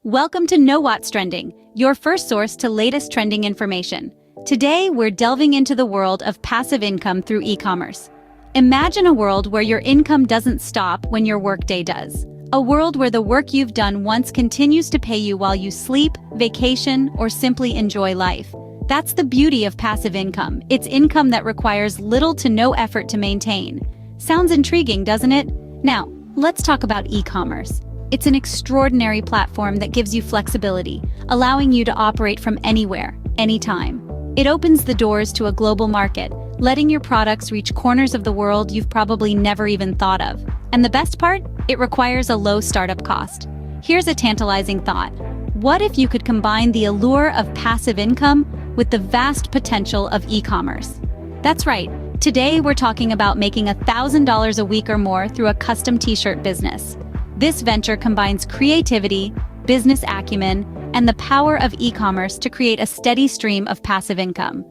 Welcome to Know What's Trending, your first source to latest trending information. Today, we're delving into the world of passive income through e-commerce. Imagine a world where your income doesn't stop when your workday does. A world where the work you've done once continues to pay you while you sleep, vacation, or simply enjoy life. That's the beauty of passive income. It's income that requires little to no effort to maintain. Sounds intriguing, doesn't it? Now, let's talk about e-commerce. It's an extraordinary platform that gives you flexibility, allowing you to operate from anywhere, anytime. It opens the doors to a global market, letting your products reach corners of the world you've probably never even thought of. And the best part? It requires a low startup cost. Here's a tantalizing thought. What if you could combine the allure of passive income with the vast potential of e-commerce? That's right. Today, we're talking about making $1,000 a week or more through a custom t-shirt business. This venture combines creativity, business acumen, and the power of e-commerce to create a steady stream of passive income.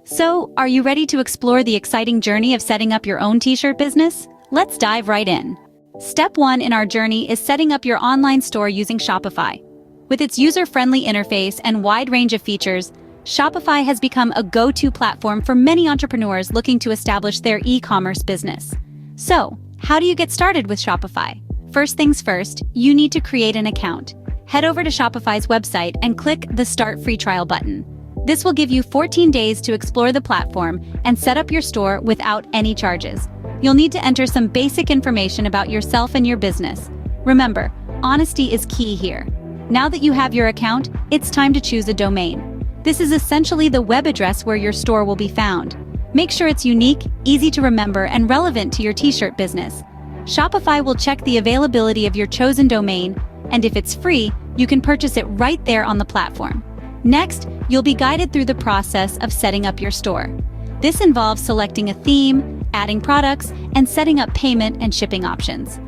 So, are you ready to explore the exciting journey of setting up your own t-shirt business? Let's dive right in. Step 1 in our journey is setting up your online store using Shopify. With its user-friendly interface and wide range of features, Shopify has become a go-to platform for many entrepreneurs looking to establish their e-commerce business. So, how do you get started with Shopify? First things first, you need to create an account. Head over to Shopify's website and click the Start Free Trial button. This will give you 14 days to explore the platform and set up your store without any charges. You'll need to enter some basic information about yourself and your business. Remember, honesty is key here. Now that you have your account, it's time to choose a domain. This is essentially the web address where your store will be found. Make sure it's unique, easy to remember, and relevant to your t-shirt business. Shopify will check the availability of your chosen domain, and if it's free, you can purchase it right there on the platform. Next, you'll be guided through the process of setting up your store. This involves selecting a theme, adding products, and setting up payment and shipping options.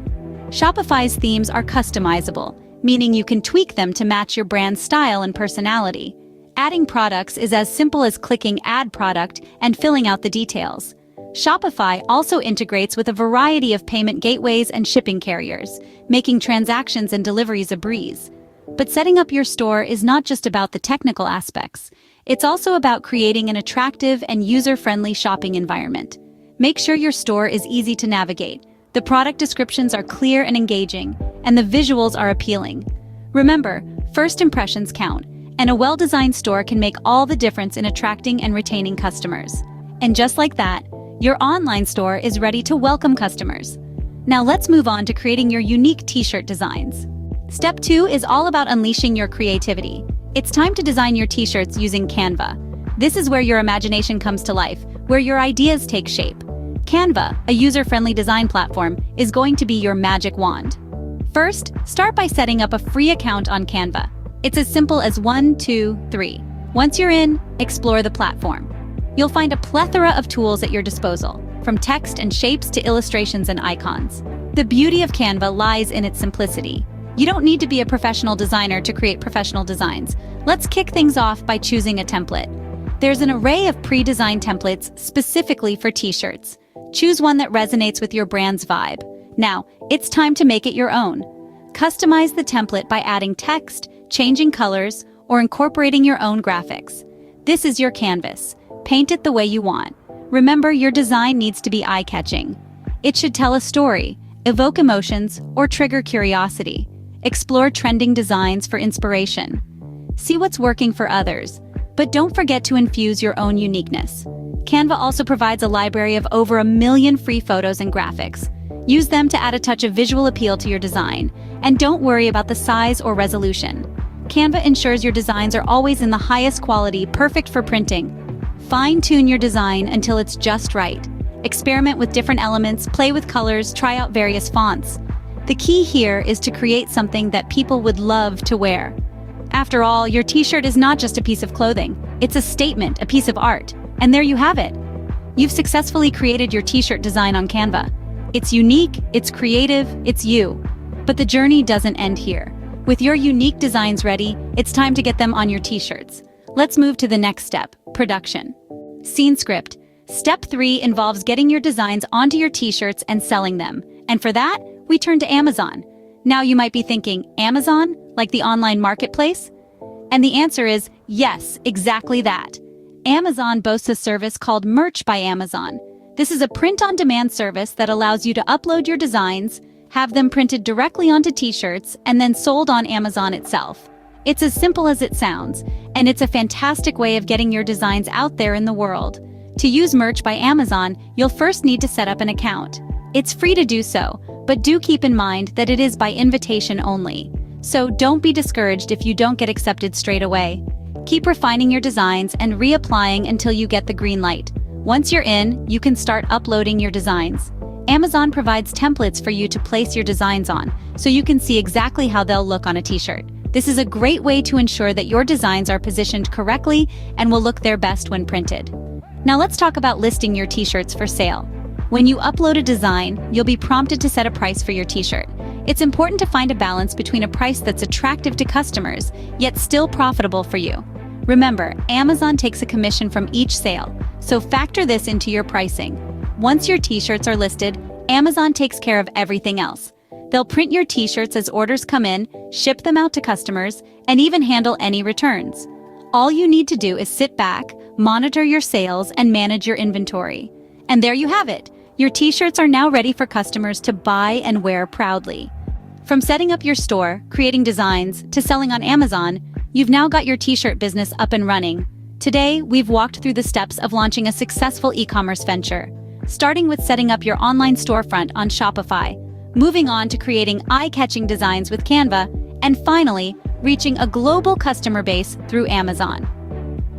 Shopify's themes are customizable, meaning you can tweak them to match your brand's style and personality. Adding products is as simple as clicking Add Product and filling out the details. Shopify also integrates with a variety of payment gateways and shipping carriers, making transactions and deliveries a breeze. But setting up your store is not just about the technical aspects. It's also about creating an attractive and user-friendly shopping environment. Make sure your store is easy to navigate. The product descriptions are clear and engaging, and the visuals are appealing. Remember, first impressions count, and a well-designed store can make all the difference in attracting and retaining customers. And just like that, your online store is ready to welcome customers. Now let's move on to creating your unique t-shirt designs. Step 2 is all about unleashing your creativity. It's time to design your t-shirts using Canva. This is where your imagination comes to life, where your ideas take shape. Canva, a user-friendly design platform, is going to be your magic wand. First, start by setting up a free account on Canva. It's as simple as 1, 2, 3. Once you're in, explore the platform. You'll find a plethora of tools at your disposal, from text and shapes to illustrations and icons. The beauty of Canva lies in its simplicity. You don't need to be a professional designer to create professional designs. Let's kick things off by choosing a template. There's an array of pre-designed templates specifically for t-shirts. Choose one that resonates with your brand's vibe. Now, it's time to make it your own. Customize the template by adding text, changing colors, or incorporating your own graphics. This is your canvas. Paint it the way you want. Remember, your design needs to be eye-catching. It should tell a story, evoke emotions, or trigger curiosity. Explore trending designs for inspiration. See what's working for others, but don't forget to infuse your own uniqueness. Canva also provides a library of over 1 million free photos and graphics. Use them to add a touch of visual appeal to your design, and don't worry about the size or resolution. Canva ensures your designs are always in the highest quality, perfect for printing. Fine-tune your design until it's just right. Experiment with different elements, play with colors, try out various fonts. The key here is to create something that people would love to wear. After all, your t-shirt is not just a piece of clothing. It's a statement, a piece of art. And there you have it. You've successfully created your t-shirt design on Canva. It's unique, it's creative, it's you. But the journey doesn't end here. With your unique designs ready, it's time to get them on your t-shirts. Let's move to the next step, production. Scene script. Step 3 involves getting your designs onto your t-shirts and selling them. And for that, we turn to Amazon. Now you might be thinking, Amazon, like the online marketplace? And the answer is yes, exactly that. Amazon boasts a service called Merch by Amazon. This is a print-on-demand service that allows you to upload your designs, have them printed directly onto t-shirts, and then sold on Amazon itself. It's as simple as it sounds, and it's a fantastic way of getting your designs out there in the world. To use Merch by Amazon, you'll first need to set up an account. It's free to do so, but do keep in mind that it is by invitation only. So don't be discouraged if you don't get accepted straight away. Keep refining your designs and reapplying until you get the green light. Once you're in, you can start uploading your designs. Amazon provides templates for you to place your designs on, so you can see exactly how they'll look on a t-shirt. This is a great way to ensure that your designs are positioned correctly and will look their best when printed. Now let's talk about listing your t-shirts for sale. When you upload a design, you'll be prompted to set a price for your t-shirt. It's important to find a balance between a price that's attractive to customers, yet still profitable for you. Remember, Amazon takes a commission from each sale, so factor this into your pricing. Once your t-shirts are listed, Amazon takes care of everything else. They'll print your t-shirts as orders come in, ship them out to customers, and even handle any returns. All you need to do is sit back, monitor your sales, and manage your inventory. And there you have it. Your t-shirts are now ready for customers to buy and wear proudly. From setting up your store, creating designs, to selling on Amazon, you've now got your t-shirt business up and running. Today, we've walked through the steps of launching a successful e-commerce venture, starting with setting up your online storefront on Shopify, moving on to creating eye-catching designs with Canva, and finally, reaching a global customer base through Amazon.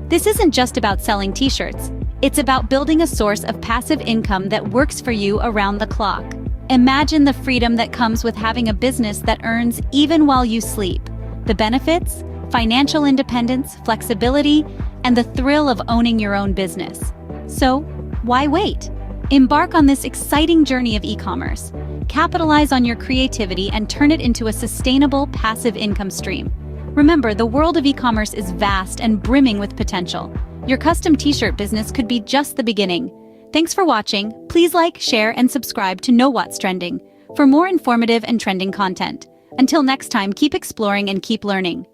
This isn't just about selling t-shirts. It's about building a source of passive income that works for you around the clock. Imagine the freedom that comes with having a business that earns even while you sleep. The benefits? Financial independence, flexibility, and the thrill of owning your own business. So, why wait? Embark on this exciting journey of e-commerce. Capitalize on your creativity and turn it into a sustainable, passive income stream. Remember, the world of e-commerce is vast and brimming with potential. Your custom t-shirt business could be just the beginning. Thanks for watching. Please like, share, and subscribe to Know What's Trending for more informative and trending content. Until next time, keep exploring and keep learning.